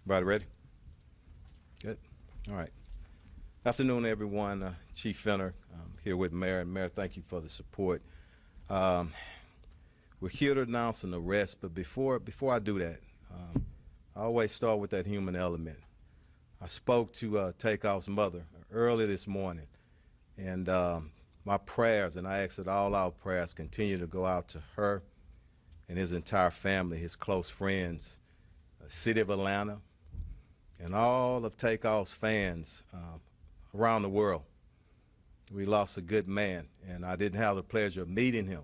Everybody ready? Good. All right. Afternoon, everyone. Chief Fenner here with Mayor. And Mayor, thank you for the support. We're here to announce an arrest, but before I do that, I always start with that human element. I spoke to Takeoff's mother early this morning, and my prayers, and I ask that all our prayers continue to go out to her and his entire family, his close friends, the city of Atlanta, and all of Takeoff's fans around the world. We lost a good man, and I didn't have the pleasure of meeting him,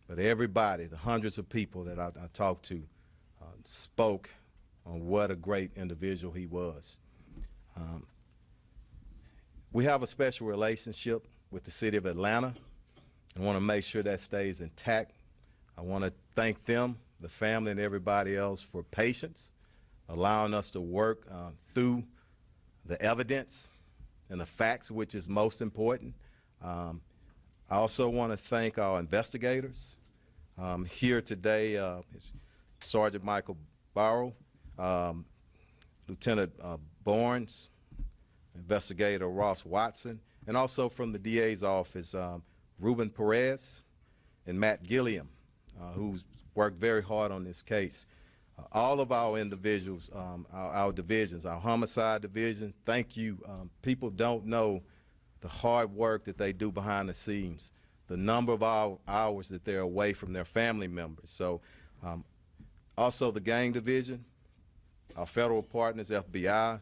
but everybody, the hundreds of people that I talked to, spoke on what a great individual he was. We have a special relationship with the city of Atlanta. I want to make sure that stays intact. I want to thank them, the family, and everybody else for patience, allowing us to work through the evidence and the facts, which is most important. I also want to thank our investigators. Here today, Sergeant Michael Barrow, Lieutenant Barnes, Investigator Ross Watson, and also from the DA's office, Ruben Perez and Matt Gilliam, who's worked very hard on this case. All of our individuals, our divisions, our homicide division, thank you. People don't know the hard work that they do behind the scenes, the number of hours that they're away from their family members. So also the gang division, our federal partners, FBI,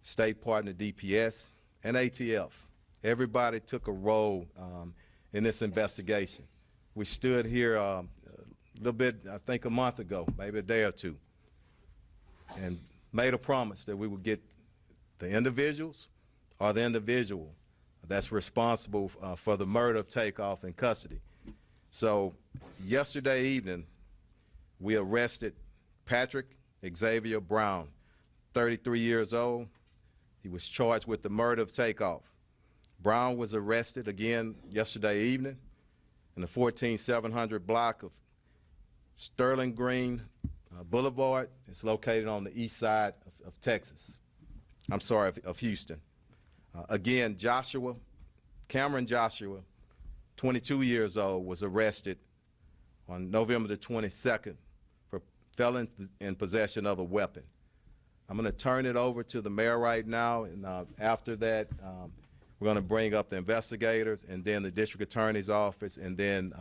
state partner DPS, and ATF. Everybody took a role in this investigation. We stood here a little bit, I think a month ago, maybe a day or two, and made a promise that we would get the individuals or the individual that's responsible for the murder of Takeoff in custody. So yesterday evening, we arrested Patrick Xavier Brown, 33 years old. He was charged with the murder of Takeoff. Brown was arrested again yesterday evening in the 14700 block of Sterling Green Boulevard. It's located on the east side of Texas. I'm sorry, of Houston. Again, Cameron Joshua, 22 years old, was arrested on November the 22nd for felon in possession of a weapon. I'm going to turn it over to the mayor right now, and after that, we're going to bring up the investigators and then the district attorney's office, and then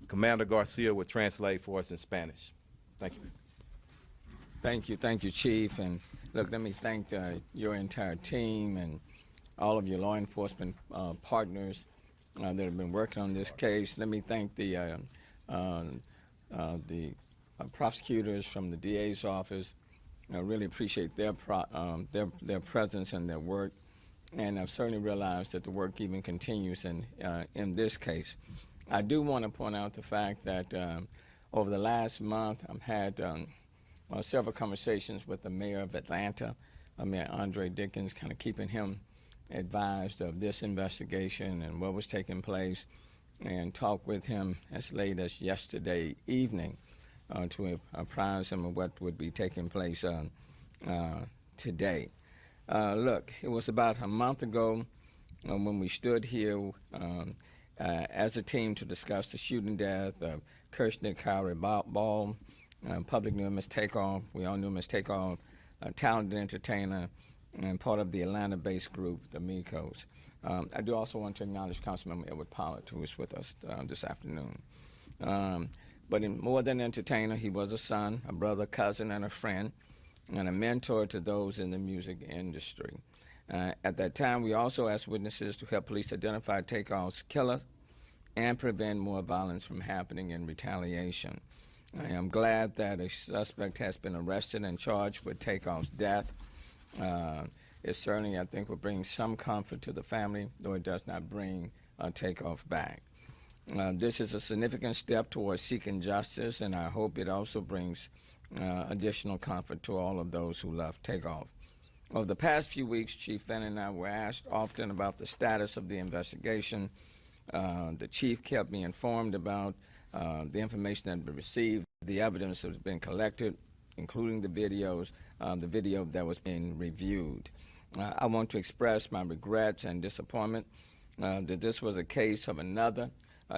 Commander Garcia will translate for us in Spanish. Thank you. Thank you, Chief. And look, let me thank your entire team and all of your law enforcement partners that have been working on this case. Let me thank the prosecutors from the DA's office. I really appreciate their presence and their work, and I've certainly realized that the work even continues in this case. I do want to point out the fact that over the last month, I've had several conversations with the mayor of Atlanta, Mayor Andre Dickens, kind of keeping him advised of this investigation and what was taking place, and talked with him as late as yesterday evening to apprise him of what would be taking place today. Look, it was about a month ago when we stood here as a team to discuss the shooting death of Kirshner Kyrie Ball. Public knew him as Takeoff. We all knew him as Takeoff, a talented entertainer and part of the Atlanta-based group, the Migos. I do also want to acknowledge Councilmember Edward Pollard, who is with us this afternoon. But in more than an entertainer, he was a son, a brother, cousin, and a friend, and a mentor to those in the music industry. At that time, we also asked witnesses to help police identify Takeoff's killer and prevent more violence from happening in retaliation. I am glad that a suspect has been arrested and charged with Takeoff's death. It certainly, I think, will bring some comfort to the family, though it does not bring Takeoff back. This is a significant step towards seeking justice, and I hope it also brings additional comfort to all of those who love Takeoff. Over the past few weeks, Chief Fenner and I were asked often about the status of the investigation. The chief kept me informed about the information that had been received, the evidence that has been collected, including the video that was being reviewed. I want to express my regrets and disappointment that this was a case of another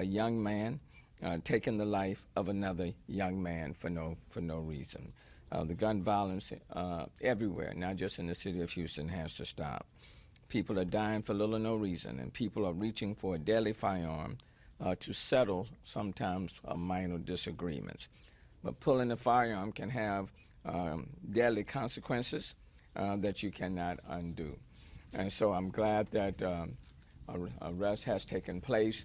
young man taking the life of another young man for no reason. The gun violence everywhere, not just in the city of Houston, has to stop. People are dying for little or no reason, and people are reaching for a deadly firearm to settle sometimes minor disagreements. But pulling a firearm can have deadly consequences that you cannot undo. And so I'm glad that arrest has taken place,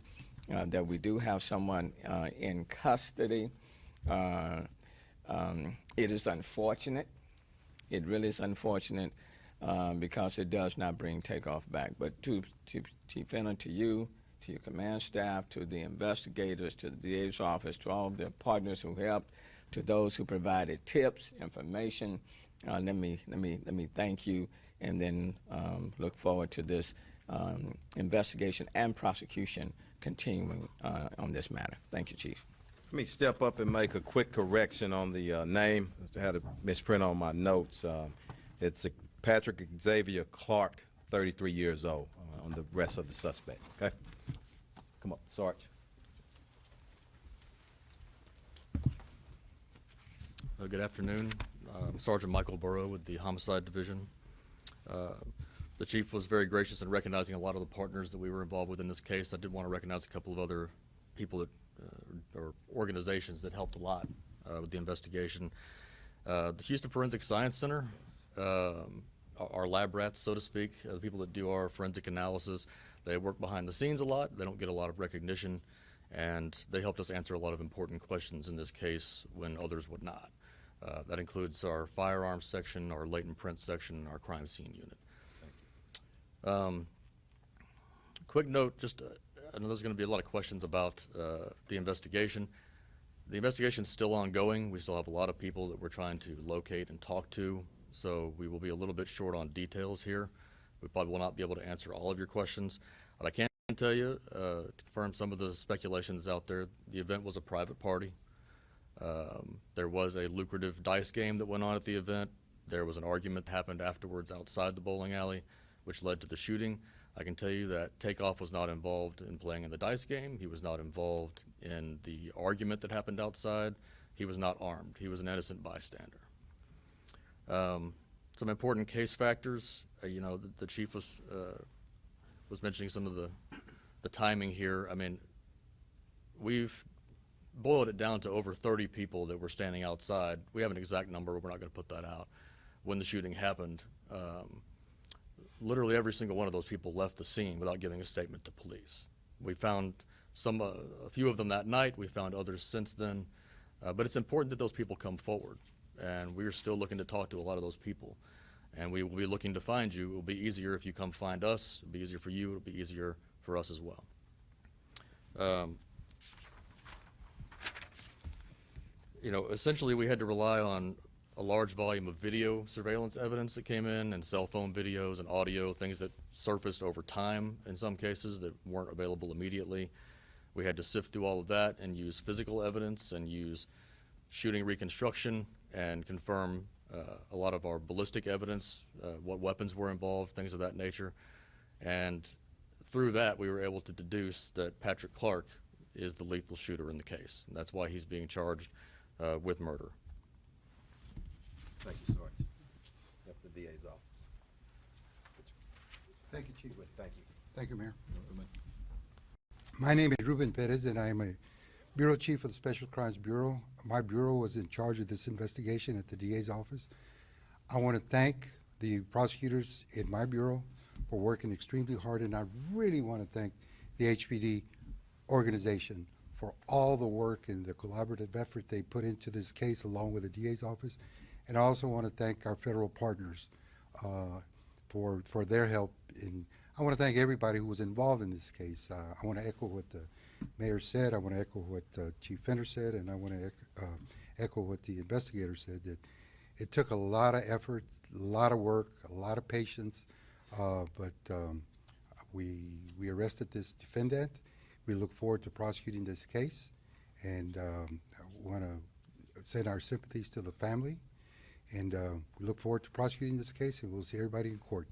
that we do have someone in custody. It is unfortunate. It really is unfortunate because it does not bring Takeoff back. But to Chief Enner, to you, to your command staff, to the investigators, to the DA's office, to all of the partners who helped, to those who provided tips, information, let me thank you, and then look forward to this investigation and prosecution continuing on this matter. Thank you, Chief. Let me step up and make a quick correction on the name. I had a misprint on my notes. It's Patrick Xavier Clark, 33 years old, on the rest of the suspect. Okay? Come up, Sarge. Good afternoon. Sergeant Michael Burrow with the Homicide Division. The chief was very gracious in recognizing a lot of the partners that we were involved with in this case. I did want to recognize a couple of other people that, or organizations that helped a lot with the investigation. The Houston Forensic Science Center, our lab rats, so to speak, the people that do our forensic analysis, they work behind the scenes a lot. They don't get a lot of recognition, and they helped us answer a lot of important questions in this case when others would not. That includes our firearms section, our latent print section, and our crime scene unit. Quick note, just I know there's going to be a lot of questions about the investigation. The investigation's still ongoing. We still have a lot of people that we're trying to locate and talk to, so we will be a little bit short on details here. We probably will not be able to answer all of your questions. But I can tell you, to confirm some of the speculations out there, the event was a private party. There was a lucrative dice game that went on at the event. There was an argument that happened afterwards outside the bowling alley, which led to the shooting. I can tell you that Takeoff was not involved in playing in the dice game. He was not involved in the argument that happened outside. He was not armed. He was an innocent bystander. Some important case factors. You know, the chief was mentioning some of the timing here. I mean, we've boiled it down to over 30 people that were standing outside. We have an exact number, but we're not going to put that out. When the shooting happened, literally every single one of those people left the scene without giving a statement to police. We found a few of them that night. We found others since then. But it's important that those people come forward. And we're still looking to talk to a lot of those people. And we will be looking to find you. It will be easier if you come find us. It'll be easier for you. It'll be easier for us as well. You know, essentially we had to rely on a large volume of video surveillance evidence that came in, and cell phone videos and audio, things that surfaced over time in some cases that weren't available immediately. We had to sift through all of that and use physical evidence and use shooting reconstruction and confirm a lot of our ballistic evidence, what weapons were involved, things of that nature. And through that, we were able to deduce that Patrick Clark is the lethal shooter in the case. And that's why he's being charged with murder. Thank you, Sarge. Left the DA's office. Thank you, Chief. Thank you. Thank you, Mayor. My name is Ruben Perez, and I am a Bureau Chief of the Special Crimes Bureau. My bureau was in charge of this investigation at the DA's office. I want to thank the prosecutors in my bureau for working extremely hard, and I really want to thank the HPD organization for all the work and the collaborative effort they put into this case along with the DA's office. And I also want to thank our federal partners for their help. I want to thank everybody who was involved in this case. I want to echo what the mayor said. I want to echo what Chief Fender said, and I want to echo what the investigator said, that it took a lot of effort, a lot of work, a lot of patience, but we arrested this defendant. We look forward to prosecuting this case, and I want to send our sympathies to the family And we look forward to prosecuting this case, and we'll see everybody in court.